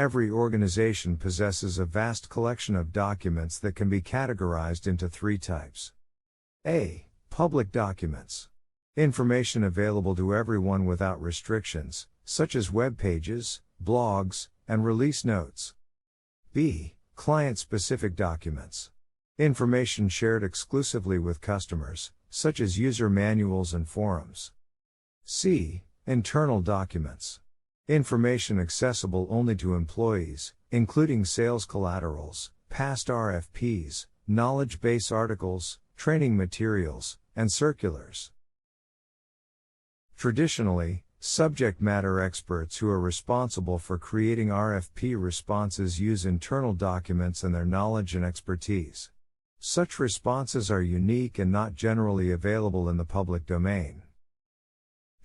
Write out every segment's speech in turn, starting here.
Every organization possesses a vast collection of documents that can be categorized into three types. A. Public documents. Information available to everyone without restrictions, such as web pages, blogs, and release notes. B. Client-specific documents. Information shared exclusively with customers, such as user manuals and forums. C. Internal documents. Information accessible only to employees, including sales collaterals, past RFPs, knowledge base articles, training materials, and circulars. Traditionally, subject matter experts who are responsible for creating RFP responses use internal documents and their knowledge and expertise. Such responses are unique and not generally available in the public domain.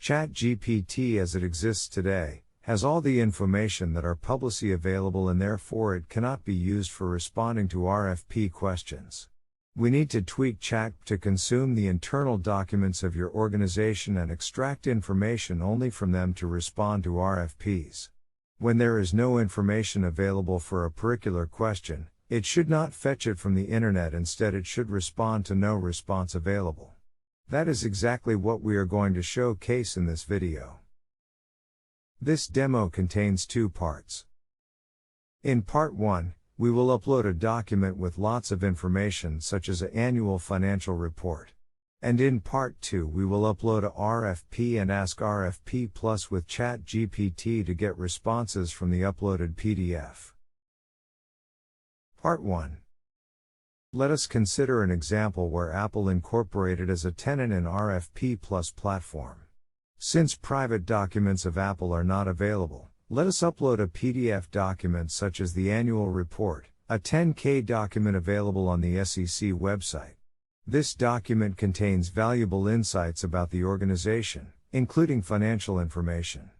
ChatGPT as it exists today has all the information that are publicly available and therefore it cannot be used for responding to RFP questions. We need to tweak Chat to consume the internal documents of your organization and extract information only from them to respond to RFPs. When there is no information available for a particular question, it should not fetch it from the internet. Instead, it should respond to no response available. That is exactly what we are going to showcase in this video. This demo contains two parts. In part 1, we will upload a document with lots of information such as an annual financial report. And in part 2 we will upload a RFP and ask RFP Plus with ChatGPT to get responses from the uploaded PDF. Part 1. Let us consider an example where Apple incorporated as a tenant in RFP Plus platform. Since private documents of Apple are not available, let us upload a PDF document such as the annual report, a 10K document available on the SEC website. This document contains valuable insights about the organization, including financial information.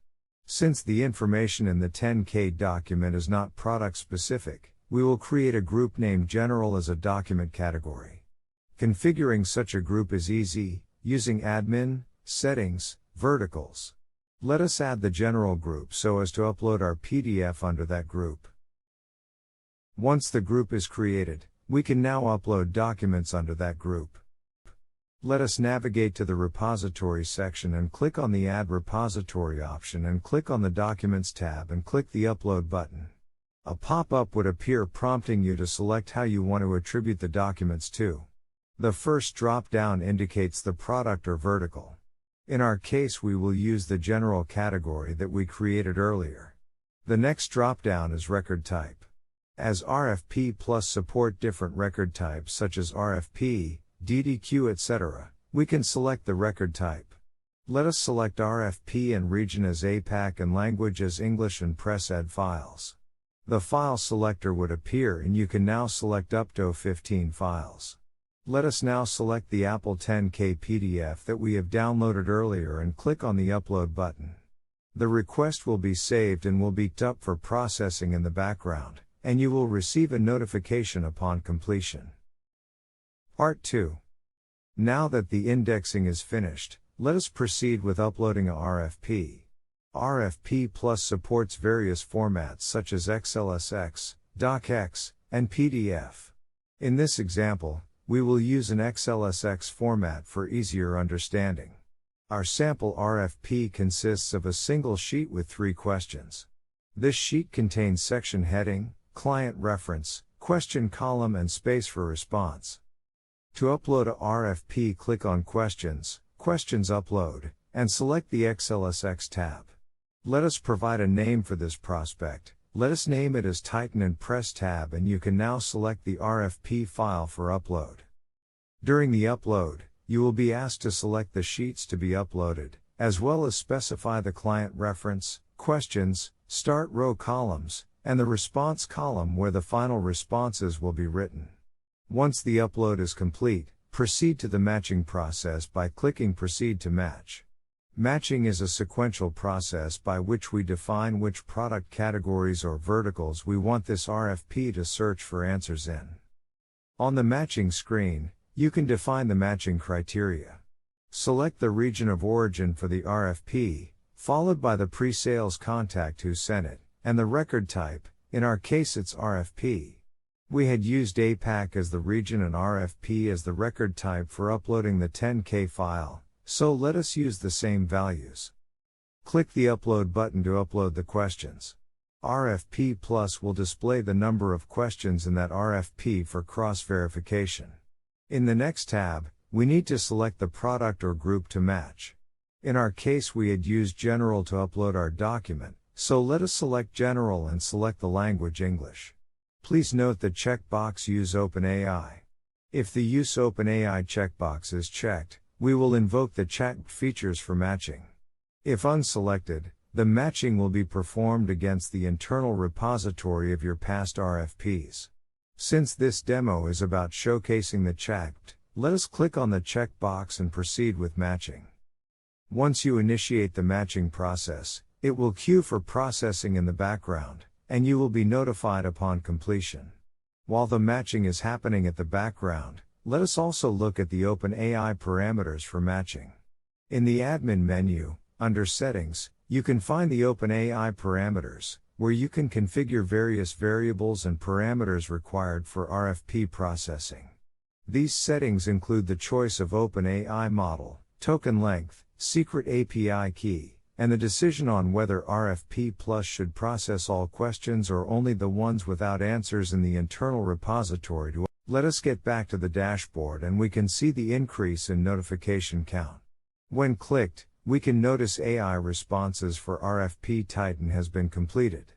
Since the information in the 10K document is not product specific, we will create a group named General as a document category. Configuring such a group is easy, using admin, settings, verticals. Let us add the General group so as to upload our PDF under that group. Once the group is created, we can now upload documents under that group. Let us navigate to the repository section and click on the Add Repository option and click on the Documents tab and click the Upload button. A pop-up would appear prompting you to select how you want to attribute the documents to. The first drop-down indicates the product or vertical. In our case, we will use the general category that we created earlier. The next drop-down is record type. As RFP Plus support different record types such as RFP, DDQ, etc., we can select the record type. Let us select RFP and region as APAC and language as English and press Add Files. The file selector would appear and you can now select up to 15 files. Let us now select the Apple 10K PDF that we have downloaded earlier and click on the Upload button. The request will be saved and will be up for processing in the background, and you will receive a notification upon completion. Part 2. Now that the indexing is finished, let us proceed with uploading a RFP. RFP Plus supports various formats such as XLSX, DocX, and PDF. In this example, we will use an XLSX format for easier understanding. Our sample RFP consists of a single sheet with 3 questions. This sheet contains section heading, client reference, question column and space for response. To upload a RFP, click on Questions, Questions Upload, and select the XLSX tab. Let us provide a name for this prospect. Let us name it as Titan and press Tab, and you can now select the RFP file for upload. During the upload, you will be asked to select the sheets to be uploaded, as well as specify the client reference, questions, start row columns, and the response column where the final responses will be written. Once the upload is complete, proceed to the matching process by clicking Proceed to Match. Matching is a sequential process by which we define which product categories or verticals we want this RFP to search for answers in. On the matching screen, you can define the matching criteria. Select the region of origin for the RFP, followed by the pre-sales contact who sent it, and the record type, in our case it's RFP. We had used APAC as the region and RFP as the record type for uploading the 10K file, so let us use the same values. Click the Upload button to upload the questions. RFP Plus will display the number of questions in that RFP for cross-verification. In the next tab, we need to select the product or group to match. In our case we had used General to upload our document, so let us select General and select the language English. Please note the checkbox Use OpenAI. If the Use OpenAI checkbox is checked, we will invoke the chat features for matching. If unselected, the matching will be performed against the internal repository of your past RFPs. Since this demo is about showcasing the chat, let us click on the checkbox and proceed with matching. Once you initiate the matching process, it will queue for processing in the background, and you will be notified upon completion. While the matching is happening at the background, let us also look at the OpenAI parameters for matching. In the admin menu, under Settings, you can find the OpenAI parameters, where you can configure various variables and parameters required for RFP processing. These settings include the choice of OpenAI model, token length, secret API key, and the decision on whether RFP Plus should process all questions or only the ones without answers in the internal repository. Let us get back to the dashboard and we can see the increase in notification count. When clicked, we can notice AI responses for RFP Titan has been completed.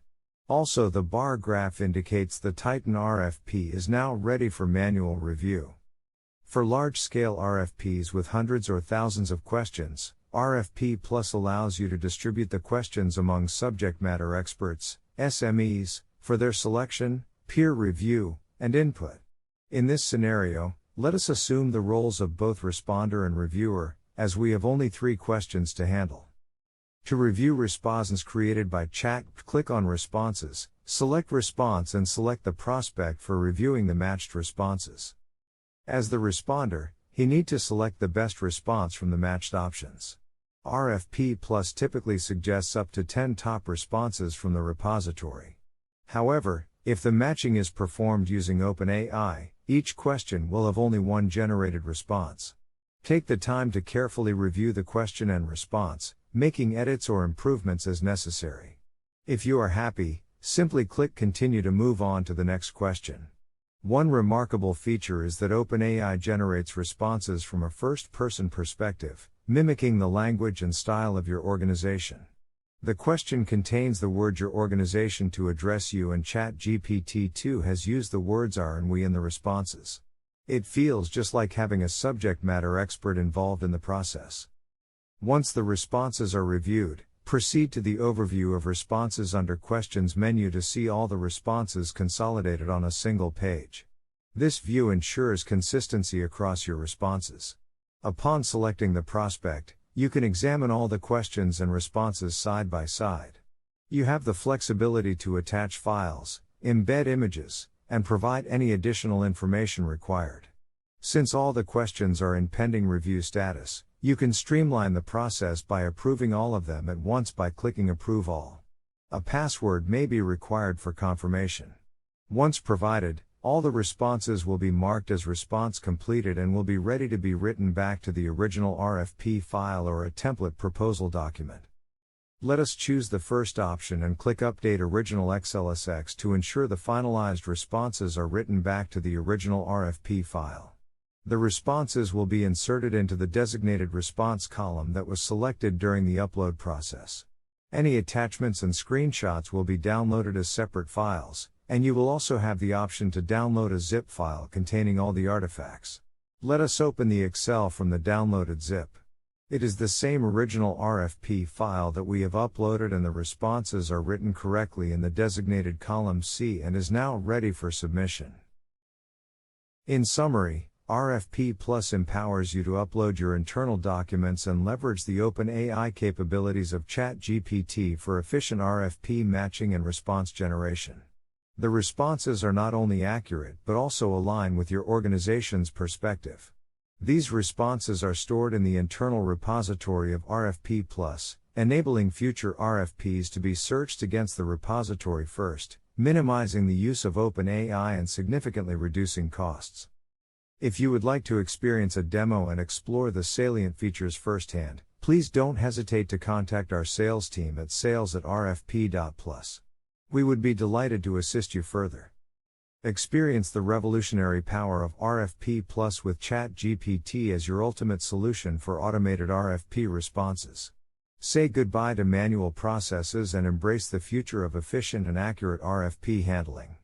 Also, the bar graph indicates the Titan RFP is now ready for manual review. For large-scale RFPs with hundreds or thousands of questions, RFP Plus allows you to distribute the questions among subject matter experts, SMEs, for their selection, peer review, and input. In this scenario, let us assume the roles of both responder and reviewer, as we have only 3 questions to handle. To review responses created by chat, click on Responses, select Response and select the prospect for reviewing the matched responses. As the responder, he need to select the best response from the matched options. RFP Plus typically suggests up to 10 top responses from the repository. However, if the matching is performed using OpenAI, each question will have only one generated response. Take the time to carefully review the question and response, making edits or improvements as necessary. If you are happy, simply click Continue to move on to the next question. One remarkable feature is that OpenAI generates responses from a first-person perspective, mimicking the language and style of your organization. The question contains the word your organization to address you, and ChatGPT 2 has used the words are and we in the responses. It feels just like having a subject matter expert involved in the process. Once the responses are reviewed, proceed to the Overview of Responses under Questions menu to see all the responses consolidated on a single page. This view ensures consistency across your responses. Upon selecting the prospect, you can examine all the questions and responses side by side. You have the flexibility to attach files, embed images, and provide any additional information required. Since all the questions are in pending review status, you can streamline the process by approving all of them at once by clicking Approve All. A password may be required for confirmation. Once provided, all the responses will be marked as response completed and will be ready to be written back to the original RFP file or a template proposal document. Let us choose the first option and click Update Original XLSX to ensure the finalized responses are written back to the original RFP file. The responses will be inserted into the designated response column that was selected during the upload process. Any attachments and screenshots will be downloaded as separate files, and you will also have the option to download a zip file containing all the artifacts. Let us open the Excel from the downloaded zip. It is the same original RFP file that we have uploaded, and the responses are written correctly in the designated column C and is now ready for submission. In summary, RFP Plus empowers you to upload your internal documents and leverage the OpenAI capabilities of ChatGPT for efficient RFP matching and response generation. The responses are not only accurate but also align with your organization's perspective. These responses are stored in the internal repository of RFP Plus, enabling future RFPs to be searched against the repository first, minimizing the use of OpenAI and significantly reducing costs. If you would like to experience a demo and explore the salient features firsthand, please don't hesitate to contact our sales team at sales@rfp.plus. We would be delighted to assist you further. Experience the revolutionary power of RFP Plus with ChatGPT as your ultimate solution for automated RFP responses. Say goodbye to manual processes and embrace the future of efficient and accurate RFP handling.